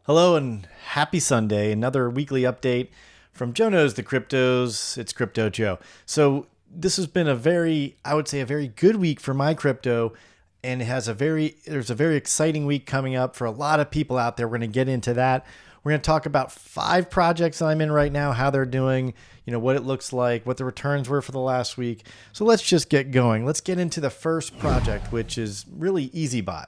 Hello and happy Sunday. Another weekly update from Joe Knows the Cryptos. It's Crypto Joe. So this has been I would say a very good week for my crypto, and there's a very exciting week coming up for a lot of people out there. We're going to get into that. We're going to talk about 5 projects that I'm in right now, how they're doing, what it looks like, what the returns were for the last week. So let's just get going. Let's get into the first project, which is really Eazybot.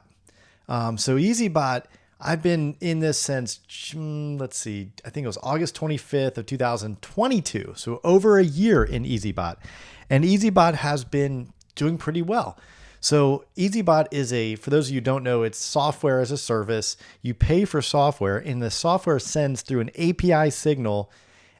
So Eazybot, I've been in this since, I think it was August 25th of 2022. So over a year in Eazybot. And Eazybot has been doing pretty well. So Eazybot is for those of you who don't know, it's software as a service. You pay for software, and the software sends through an API signal,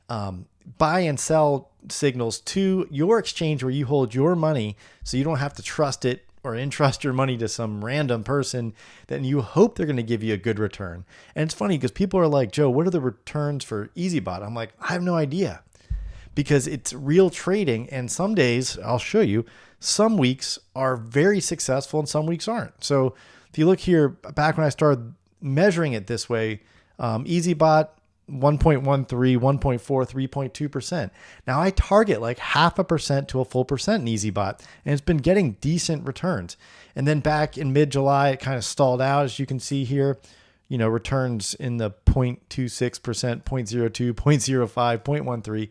buy and sell signals to your exchange where you hold your money, so you don't have to trust it or entrust your money to some random person that you hope they're going to give you a good return. And it's funny because people are like, Joe, what are the returns for Eazybot? I'm like, I have no idea, because it's real trading. And some days, I'll show you, some weeks are very successful and some weeks aren't. So if you look here, back when I started measuring it this way, Eazybot, 1.13, 1.4, 3.2%. Now I target like 0.5% to a full percent in Eazybot, and it's been getting decent returns. And then back in mid-July, it kind of stalled out, as you can see here. Returns in the 0.26%, 0.02, 0.05, 0.13.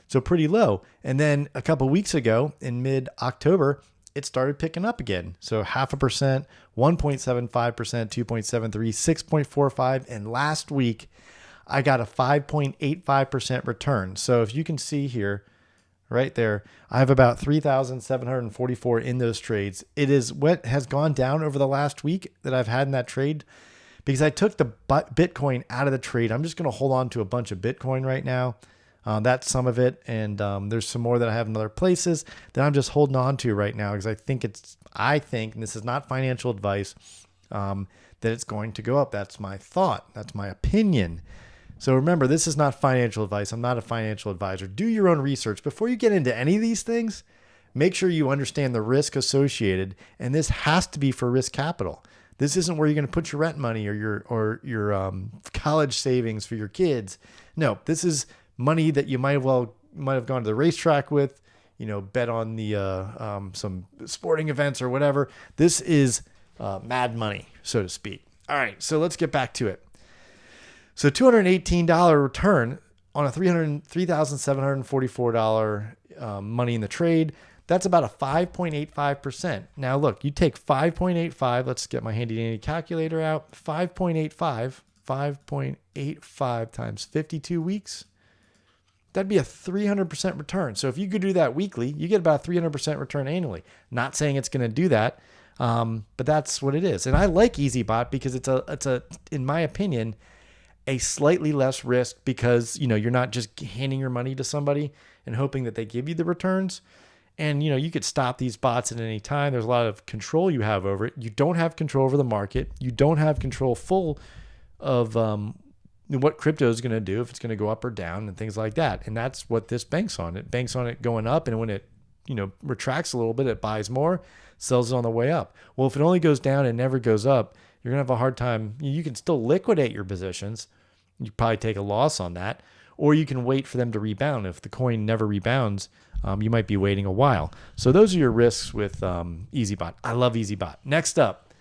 So pretty low. And then a couple of weeks ago in mid-October, it started picking up again. So 0.5%, 1.75%, 2.73, 6.45. And last week, I got a 5.85% return. So if you can see here, right there, I have about 3,744 in those trades. It is what has gone down over the last week that I've had in that trade, because I took the Bitcoin out of the trade. I'm just going to hold on to a bunch of Bitcoin right now. That's some of it. And there's some more that I have in other places that I'm just holding on to right now, because I think, and this is not financial advice, that it's going to go up. That's my thought. That's my opinion. So remember, this is not financial advice. I'm not a financial advisor. Do your own research. Before you get into any of these things, make sure you understand the risk associated. And this has to be for risk capital. This isn't where you're going to put your rent money or your college savings for your kids. No, this is money that you might have gone to the racetrack with, bet on the some sporting events or whatever. This is mad money, so to speak. All right, so let's get back to it. So $218 return on a $3,744 money in the trade. That's about a 5.85%. Now look, you take 5.85. Let's get my handy dandy calculator out. 5.85 times 52 weeks. That'd be a 300% return. So if you could do that weekly, you get about a 300% return annually. Not saying it's going to do that, but that's what it is. And I like Eazybot because it's a, in my opinion, a slightly less risk, because, you're not just handing your money to somebody and hoping that they give you the returns. And, you could stop these bots at any time. There's a lot of control you have over it. You don't have control over the market. You don't have control full of what crypto is going to do, if it's going to go up or down and things like that. And that's what this banks on. It banks on it going up. And when it, retracts a little bit, it buys more, sells it on the way up. Well, if it only goes down and never goes up, you're going to have a hard time. You can still liquidate your positions. You probably take a loss on that, or you can wait for them to rebound. If the coin never rebounds, you might be waiting a while. So those are your risks with Eazybot. I love Eazybot. Next up,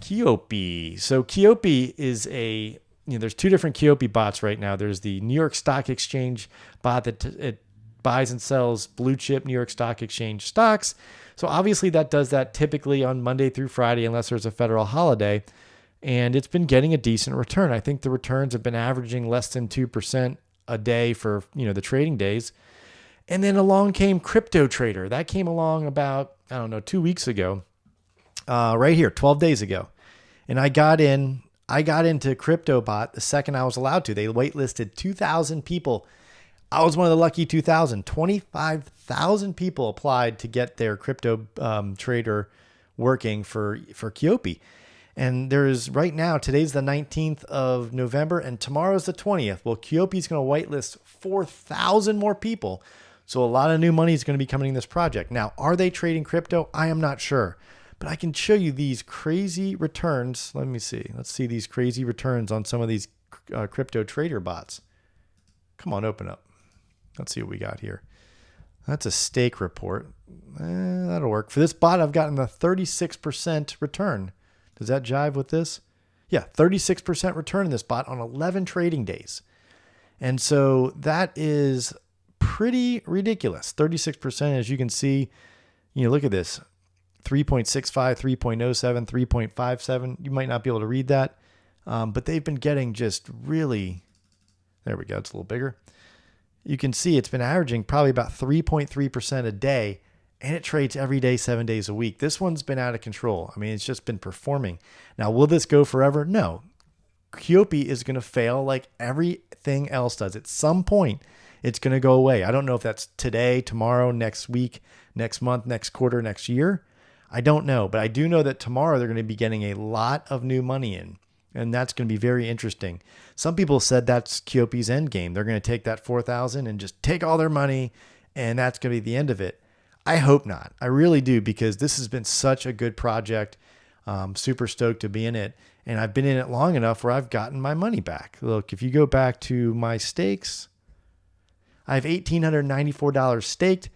Quopi. So Quopi is there's 2 different Quopi bots right now. There's the New York Stock Exchange bot that it buys and sells blue chip New York Stock Exchange stocks. So obviously that does that typically on Monday through Friday, unless there's a federal holiday. And it's been getting a decent return. I think the returns have been averaging less than 2% a day for, the trading days. And then along came Crypto Trader. That came along about, 2 weeks ago, right here, 12 days ago. And I got into CryptoBot the second I was allowed to. They waitlisted 2,000 people. I was one of the lucky 2,000. 25,000 people applied to get their Crypto Trader working for Quopi. And there's right now, today's the 19th of November and tomorrow's the 20th. Well, Quopi's going to whitelist 4,000 more people. So a lot of new money is going to be coming in this project. Now, are they trading crypto? I am not sure. but I can show you these crazy returns. Let me see. Let's see these crazy returns on some of these crypto trader bots. Come on, open up. Let's see what we got here. That's a stake report. That'll work. For this bot, I've gotten a 36% return. Does that jive with this? Yeah, 36% return in this bot on 11 trading days. And so that is pretty ridiculous. 36%, as you can see, look at this. 3.65, 3.07, 3.57. You might not be able to read that, but they've been getting just really, there we go. It's a little bigger. You can see it's been averaging probably about 3.3% a day, and it trades every day, 7 days a week. This one's been out of control. I mean, it's just been performing. Now, will this go forever? No. Quopi is going to fail like everything else does. At some point, it's going to go away. I don't know if that's today, tomorrow, next week, next month, next quarter, next year. I don't know, but I do know that tomorrow they're going to be getting a lot of new money in. And that's going to be very interesting. Some people said that's Quopi's end game. They're going to take that 4,000 and just take all their money, and that's going to be the end of it. I hope not. I really do, because this has been such a good project. Super stoked to be in it. And I've been in it long enough where I've gotten my money back. Look, if you go back to my stakes, I have $1,894 staked.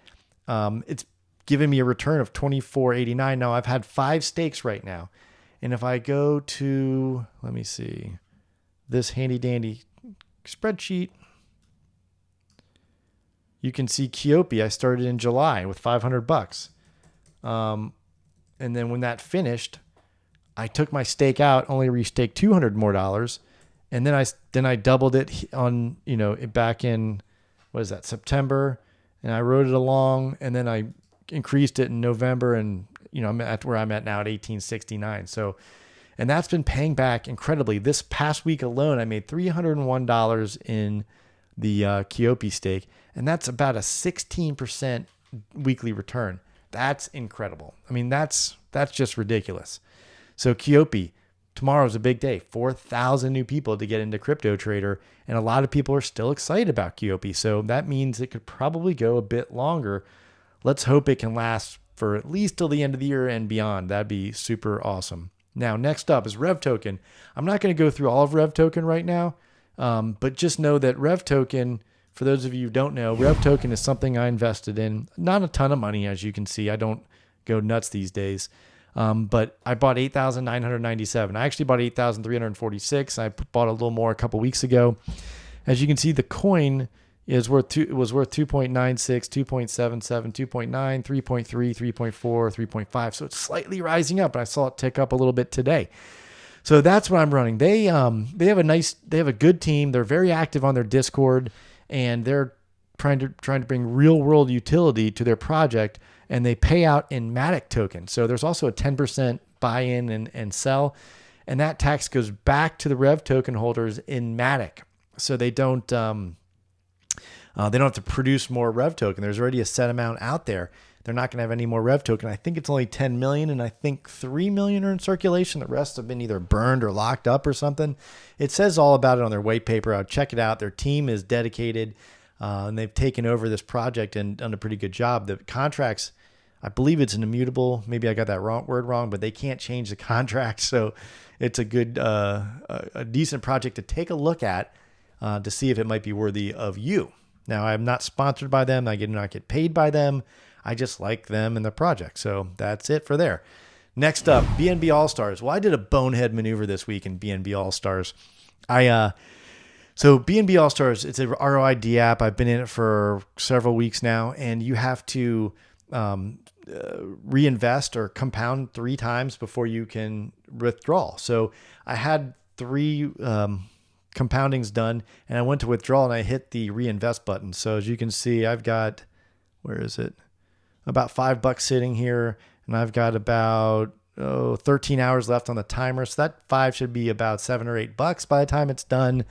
It's given me a return of $24.89. Now, I've had 5 stakes right now. And if I go to, let me see, this handy dandy spreadsheet, you can see Quopi. I started in July with $500. And then when that finished, I took my stake out, only restaked $200 more. And then I doubled it on, back in, what is that, September. And I rode it along, and then I increased it in November, and I'm at where I'm at now at 1869. So, and that's been paying back incredibly. This past week alone, I made $301 in the Quopi stake, and that's about a 16% weekly return. That's incredible. I mean, that's just ridiculous. So Quopi, tomorrow's a big day. 4,000 new people to get into crypto trader, and a lot of people are still excited about Quopi. So that means it could probably go a bit longer. Let's hope it can last for at least till the end of the year and beyond. That'd be super awesome. Now, next up is RevToken. I'm not going to go through all of RevToken right now, but just know that RevToken, for those of you who don't know, RevToken is something I invested in. Not a ton of money, as you can see. I don't go nuts these days. But I bought 8,997. I actually bought 8,346. I bought a little more a couple weeks ago. As you can see, the coin was worth 2.96, 2.77, 2.9, 3.3, 3.4, 3.5. So it's slightly rising up, and I saw it tick up a little bit today. So that's what I'm running. They have a good team. They're very active on their Discord, and they're trying to bring real world utility to their project, and they pay out in Matic token. So there's also a 10% buy-in and sell, and that tax goes back to the RevToken holders in Matic. So they don't have to produce more RevToken. There's already a set amount out there. They're not going to have any more RevToken. I think it's only 10 million, and I think 3 million are in circulation. The rest have been either burned or locked up or something. It says all about it on their white paper. I'll check it out. Their team is dedicated, and they've taken over this project and done a pretty good job. The contracts, I believe it's an immutable. Maybe I got that word wrong, but they can't change the contract. So it's a good, a decent project to take a look at to see if it might be worthy of you. Now, I'm not sponsored by them. I do not get paid by them. I just like them and the project. So that's it for there. Next up, BNB All-Stars. Well, I did a bonehead maneuver this week in BNB All-Stars. So BNB All-Stars, it's a ROID app. I've been in it for several weeks now, and you have to reinvest or compound 3 times before you can withdraw. So I had 3 compoundings done, and I went to withdraw, and I hit the reinvest button. So as you can see, I've got, where is it? About $5 sitting here, and I've got about 13 hours left on the timer. So that 5 should be about $7 or $8 by the time it's done,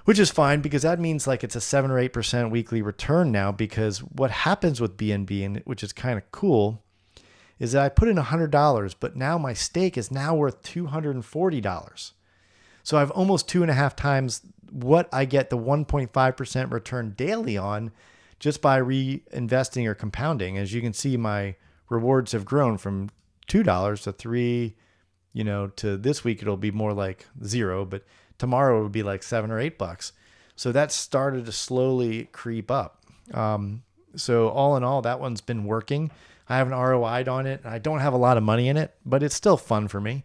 which is fine, because that means like it's a 7 or 8% weekly return now. Because what happens with BNB, and which is kind of cool, is that I put in $100, but now my stake is now worth $240. So I've almost 2.5 times what I get the 1.5% return daily on just by reinvesting or compounding. As you can see, my rewards have grown from $2 to 3, to this week it'll be more like 0, but tomorrow it would be like $7 or $8. So that started to slowly creep up. So all in all, that one's been working. I have an ROI'd on it. I don't have a lot of money in it, but it's still fun for me.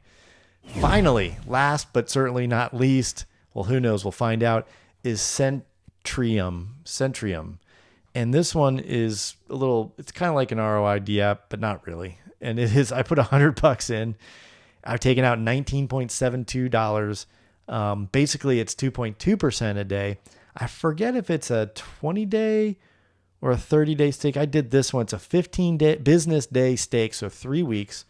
Finally, last but certainly not least, well, who knows? We'll find out, is Cen-trium. And this one is it's kind of like an ROID app, but not really. And I put $100 in. I've taken out $19.72. Basically, it's 2.2% a day. I forget if it's a 20-day or a 30-day stake. I did this one. It's a 15-day business day stake, so 3 weeks.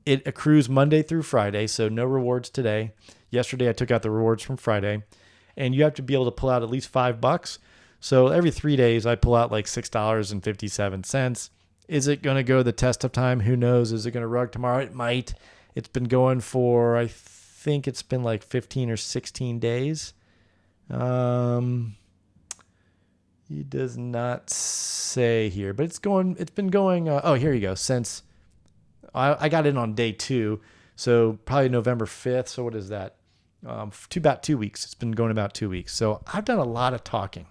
It accrues Monday through Friday, so no rewards today. Yesterday, I took out the rewards from Friday. And you have to be able to pull out at least $5. So every 3 days, I pull out like $6.57. Is it going to go the test of time? Who knows? Is it going to rug tomorrow? It might. It's been going for, I think it's been like 15 or 16 days. He does not say here, but it's been going, here you go. Since I got in on day 2, so probably November 5th. So what is that? About 2 weeks. It's been going about 2 weeks. So I've done a lot of talking.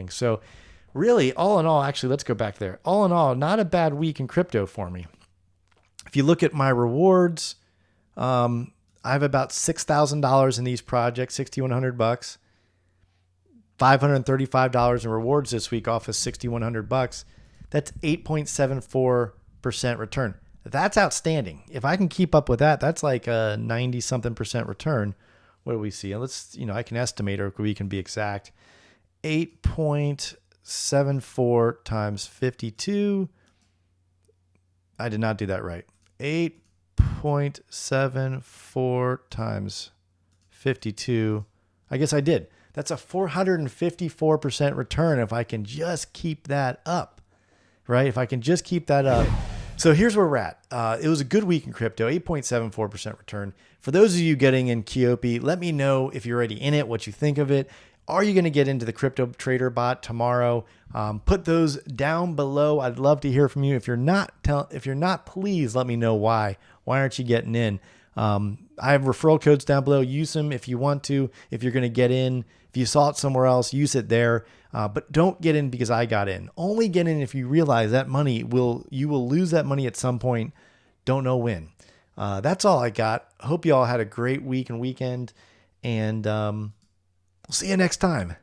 So really, all in all, actually, let's go back there. All in all, not a bad week in crypto for me. If you look at my rewards, I have about $6,000 in these projects, $6,100, $535 in rewards this week off of $6,100. That's 8.74% return. That's outstanding. If I can keep up with that, that's like a 90 something percent return. What do we see? Let's, I can estimate, or we can be exact. 8.74 times 52. I did not do that right. 8.74 times 52. I guess I did. That's a 454% return if I can just keep that up, right? If I can just keep that up. So here's where we're at. It was a good week in crypto, 8.74% return. For those of you getting in quopi, let me know if you're already in it, what you think of it. Are you going to get into the crypto trader bot tomorrow? Put those down below. I'd love to hear from you. If you're not, please let me know why. Why aren't you getting in? I have referral codes down below. Use them if you want to. If you're going to get in, if you saw it somewhere else, use it there. But don't get in because I got in. Only get in if you realize that you will lose that money at some point. Don't know when. That's all I got. Hope you all had a great week and weekend, and we'll see you next time.